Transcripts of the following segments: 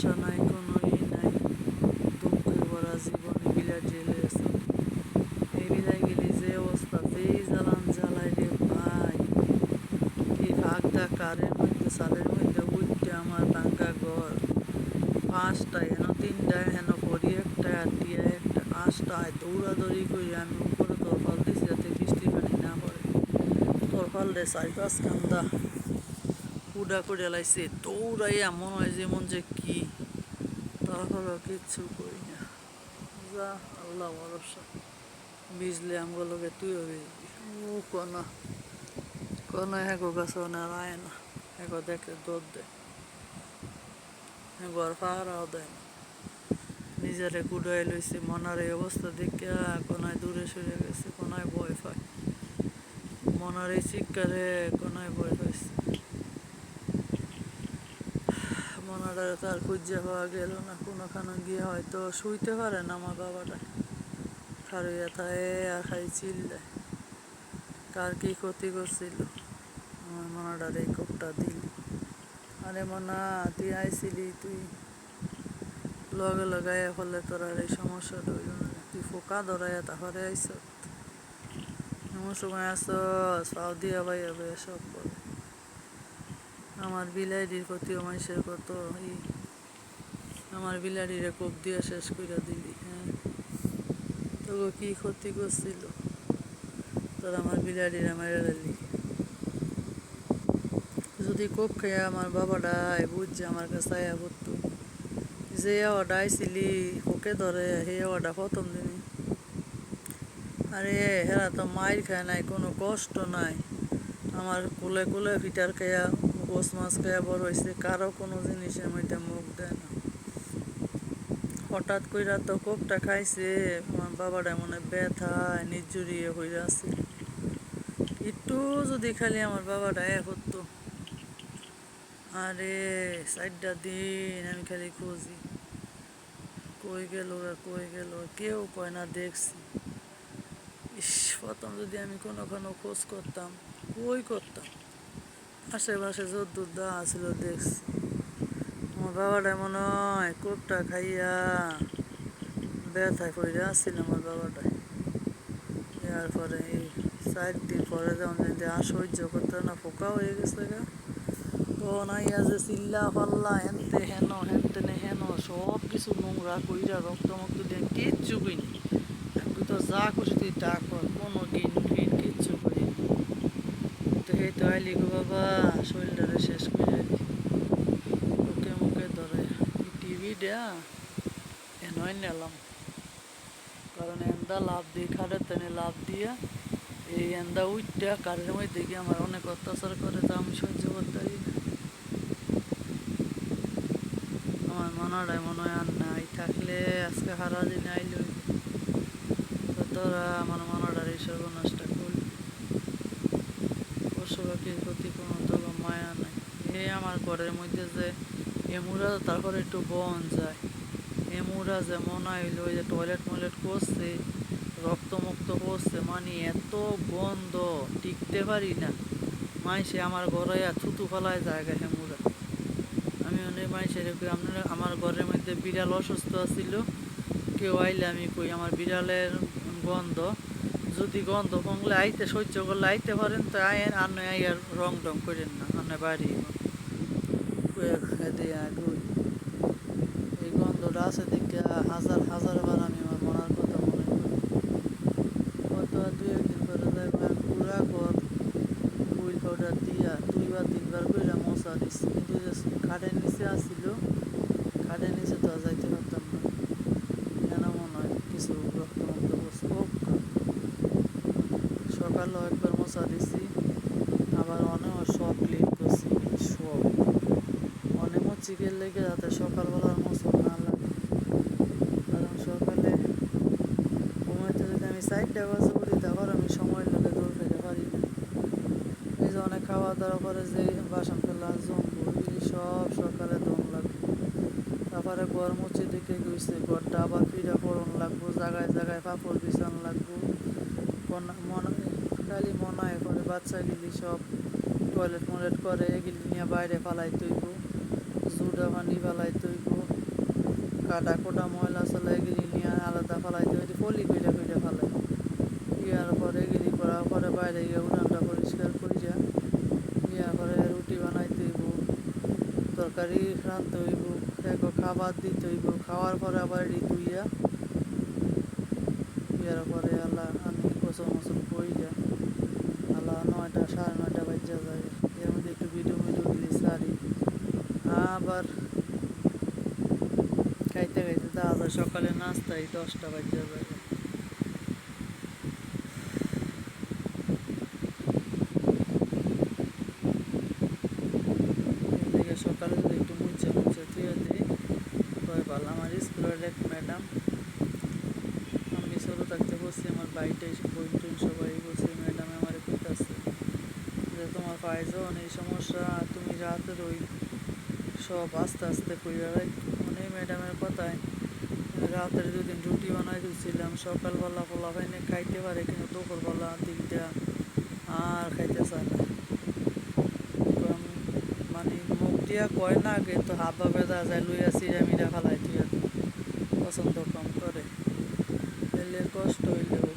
আশা নাই, কোনো নাই, দুঃখে ভরা জীবনে বিলাট জেলে আছে। এই বিলাই গেলি যে অবস্থা, যেই জ্বালান জ্বালাই রে ভাই, এই ভাগদা কারের মধ্যে সালের মধ্যে উঠতে আমার ভাঙ্গা ঘর, পাঁচটা হেন তিনটা হেন পরি একটা আটিয়া একটা আষ্টায় দৌড়াদৌড়ি করে আমি উপরে তরফাল দিছি যাতে বৃষ্টি পানি না পড়ে। তরফাল রে চারি পাঁচ কান্দা কুড়া করে লাইছে, দৌড়াইয়া মনে হয় যেমন যে কি, তারপরও কিচ্ছু করি না। যা আল্লাহ ভরসা, ভিজলে আমগুলোকে তুইও ভিজবি। ও কনা কনা হ্যাগো গাছ আর আয় না, হ্যাগো দেখে দৌড় দেয়, ঘর পাহারাও দেয় না। নিজেরে কুড়াই লইছে, মনার এই অবস্থা দেখে কোনায় দূরে সরে গেছে, কোনায় ভয় পায়। মনার এই চিৎকারে কোনায় ভয় পাইছে। মনারে তার খুঁজে পাওয়া গেল না, কোনোখানে গিয়ে হয়তো শুইতে পারে না আমার বাবাটা, খারুইয়া থাকে আর খাই চিল্লায়। কার কি ক্ষতি করছিল আমার মনাটার এই কোপটা দিলি। আরে মনা, তুই আইছিলি, তুই লগে লগাইয়া ফলে তোর আর এই সমস্যাটা হইল না, তুই ফোকা ধরাইয়া তাহলে আইস এমন সময় আস সাউ দিয়া বাইয়া বাইয়া সব করে। আমার বিলাইটির প্রতিও মানুষের কত ই, আমার বিলাড়িরে কোপ দিয়া শেষ করে দিলি। হ্যাঁ, তোকে কি ক্ষতি করছিল তোর আমার বিলাড়িরে মেরে দিলি? যদি কোপ খেয়ে আমার বাবাটা বুঝছে আমার কাছে আয়া করতো, যে আওয়াটা আইছিলি ওকে ধরে হে আওয়াটা প্রথম দিনই। আরে হেরা তো মায়ের খায় নাই, কোনো কষ্ট নাই, আমার কোলে কোলে ফিটার খেয়া গোস মাছ খেয়া বড় হয়েছে, কারো কোনো জিনিসের মধ্যে মুখ দেয় না। হঠাৎ কইরা তো কোপটা খাইছে, আমার বাবাটা মনে ব্যথায় নির্জুরিয়ে হয়ে আছে। একটু যদি খালি আমার বাবাটা করতো, আরে 4টা দিন আমি খালি খুঁজি, কই গেল কই গেল, কেউ কয় না দেখছি। ইস, প্রথম যদি আমি কোনো খোঁজ করতাম, কই করতাম, আশেপাশে যদ্দূর দা ছিল দেখছি। আমার বাবাটা মনে হয় কোপটা খাইয়া ব্যথায় পড়ে আসছিল আমার বাবাটায়। এরপরে এই 4 দিন পরে যখন যদি আর সহ্য করতে না, ফোকা হয়ে গেছে গা, তখন আইয়া যে চিল্লা পাল্লা হেনতে হেন হেনতেনে হেন সব কিছু নোংরা কইরা রক্ত মক্ত দিয়ে কিচ্ছু কইনি। আমি তো যা করছি তুই তা কর, কোনো গিন ফিন কিচ্ছু করিনি। তো সেই তো আইলি গো বাবা, শরীরটারে শেষ করে আইলি, ওকে মুখে ধরে টিভি দেয়া এনই নিলাম। কারণ এন্দা লাভ দিয়ে খাটের তেনে লাভ দিয়া এই এন্দা উঠটা কারের মধ্যে গিয়ে আমার অনেক অত্যাচার করে, তো আমি সহ্য করতে পারি না। আমার মনাটাই মনে হয় আর নাই, থাকলে আজকে হারা দিন আইল, তো তোরা আমার মনাটার এই সর্বনাশটা করলি। পশু পাখির প্রতি কোনো তোর মায়া নাই। এ আমার ঘরের মধ্যে যে এমুরা, তারপরে একটু বন যায়, এমুরা যে মনে হইল ওই যে টয়লেট ময়লেট করছে, রক্তমুক্ত করছে, মানে এত গন্ধ টিকতে পারি না। মাইসে আমার ঘরে থুতু ফেলায় জায়গা হেমুরা। আমি অনেক মাইসের আপনারা, আমার ঘরের মধ্যে বিড়াল অসুস্থ ছিল, কেউ আইলে আমি কই আমার বিড়ালের গন্ধ, যদি গন্ধ ফংলে আইতে সহ্য করলে আইতে পারেন, তো আয়েন আর নয় আইয়ার রং টং করেন না, আর নয় বাড়ি এই গন্ধটা আছে দেখে হাজার হাজার বার আমি আমার মনার কথা মনে করি। কত 2-1 দিন করে দেখবো পুরা ঘর হুইল পাউডার দিয়া 2-3 বার করে মশা দিচ্ছি, কিন্তু যে খাটের নিচে আসছিল, খাটের নিচে তো যাইতে পারতাম না, কেন মনে হয় কিছু রক্তমুক্ত করছে। সকালেও একবার মশা দিছি, আবার অনেক সব ক্লিন করছি, সব অনেক চিকেন লেগে যাতে সকালবেলার মশা না লাগে। কারণ সকালে ঘুমাইতে যদি আমি 4টা বাজে উঠি, তারপর আমি সময় লোকে দৌড় ফেলে পারি না। এই যে অনেক খাওয়া দাওয়া করে যে বাসন ফেলা জমবো, এই সব সকালে দম লাগবে। তারপরে ঘর মুছে দেখে গেছে, ঘরটা আবার ফিরা পড়ন লাগবো, জায়গায় জায়গায় পাপড় বিছান লাগবো। খালি মনে হয় করে বাচ্চাগুলি সব টয়লেট ময়লেট করে, এগুলি নিয়ে বাইরে ফালাই তৈব, সুডা পানি ফালাইতে হইব, কাটা কোটা ময়লা চলা এগুলি নিয়ে আলাদা ফালাইতে হইতে পলি কইরা কইরা ফালাই ইয়ার পরে এগুলি করার পরে বাইরে গিয়ে উঠানটা পরিষ্কার করিয়া ইয়ার পরে রুটি বানাইতে হইব, তরকারি রাঁধতে হইব, এক খাবার দিতে হইব, খাওয়ার পরে আবার এটি ধুইয়া ইয়ার পরে আল্লাহ আমি গোসল মোসল করিয়া আল্লাহ 9টা 9:30 বাজা যায়। এর মধ্যে একটু ভিডিও দিলি সারি আবার খাইতে খাইতে দেখা যায় সকালে নাস্তাই 10টা বাজা যায়। এদিকে সকালে যদি একটু মুছে মুছে ধুয়ে দিই তবে ভালো। আমার স্কুলের এক ম্যাডাম, আমি ছোটো থাকতে বসছি, আমার বাড়িতে বই টইন সবাই বসে ম্যাডামে আমার কইতাছে যে তোমার পায়ে যখন এই সমস্যা তুমি রাতের ওই সব আস্তে আস্তে কইরা রাখ। মানে ম্যাডামের কথায় রাতের 2 দিন রুটি বানাই দিয়েছিলাম, সকালবেলা পোলা পাইনে খাইতে পারে কিন্তু দুপুরবেলা দিকটা আর খাইতে চায় না। মানে মুখ দিয়া কয় না আগে তো হাবা বেদা যায় লইয়া চিরা মিরা ফেলাই দিয়া পছন্দ কম করে, এলে কষ্ট হইলেও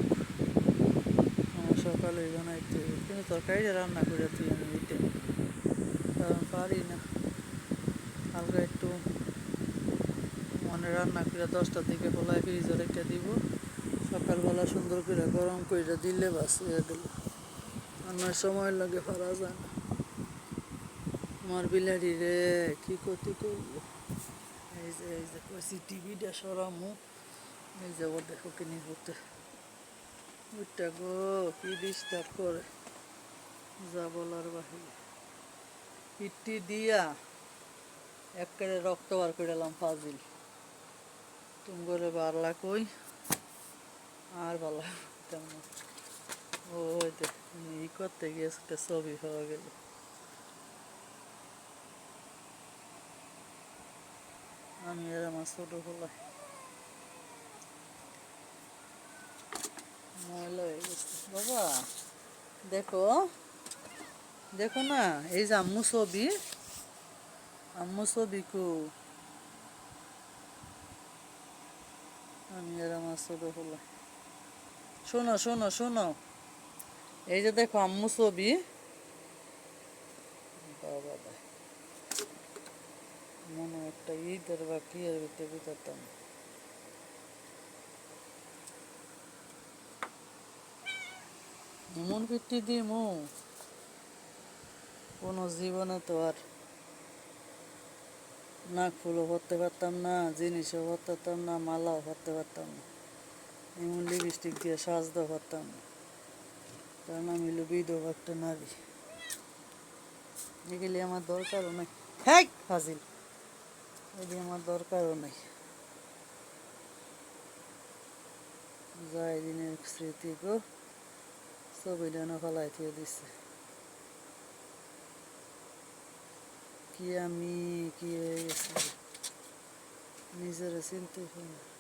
আমার সকালে বানাইতে হবে। কিন্তু তরকারিটা রান্না করে তুই আমি দিতে কারণ পারি না। হালকা একটু মানে রান্না করে 10টার দিকে পোলায় ফ্রিজে রেখে দিব, সকালবেলা সুন্দর করে গরম করে দিলে বাস হয়ে গেল। আমার সময় লাগে পারা যায় না। আমার বিলাড়ি রে কি ক্ষতি করবো। এই যে কইছি টিভিটা সরামু, এই যে ও দেখো কিনি হতে ওইটা গো কি ডিস্টার্ব করে যা বলার বাহিরে। পিটি দিয়া একেবারে রক্ত বার করে এলাম ফাজিল। তুমি করে বারলা কই আর বালা তেমন ওই ই করতে গিয়ে একটা ছবি পাওয়া গেল। আমি আর আমার ছোটো হলাই ময়লা হয়ে গেছে বাবা। দেখো দেখো না, এই যে আম্মু ছবি কো আমি আর আমার ছোটো হলাই। শোনো শোনো শোনো, এই যে দেখো আম্মু ছবি। বাবা মনে একটা ঈদের বা কি এর ভিতরে বুঝাতাম এমন পিটি দিমু কোনো জীবনে তো আর নাক ফুলও ভরতে পারতাম না, জিনিসও ভরতে পারতাম না, মালাও ভরতে পারতাম না, এমন লিপস্টিক দিয়ে সাজতেও পারতাম না, কারণ আমি হলো বিধবা একটা নারী। এগুলি আমার দরকারও নাই। হ্যাঁ ফাজিল, এগুলি আমার দরকারও নাই। যাই দিনের স্মৃতি গো ছবিটা না ফেলাই দিয়ে দিচ্ছে। কি আমি কি হয়ে গেছি নিজেরা চিনতে পারি না।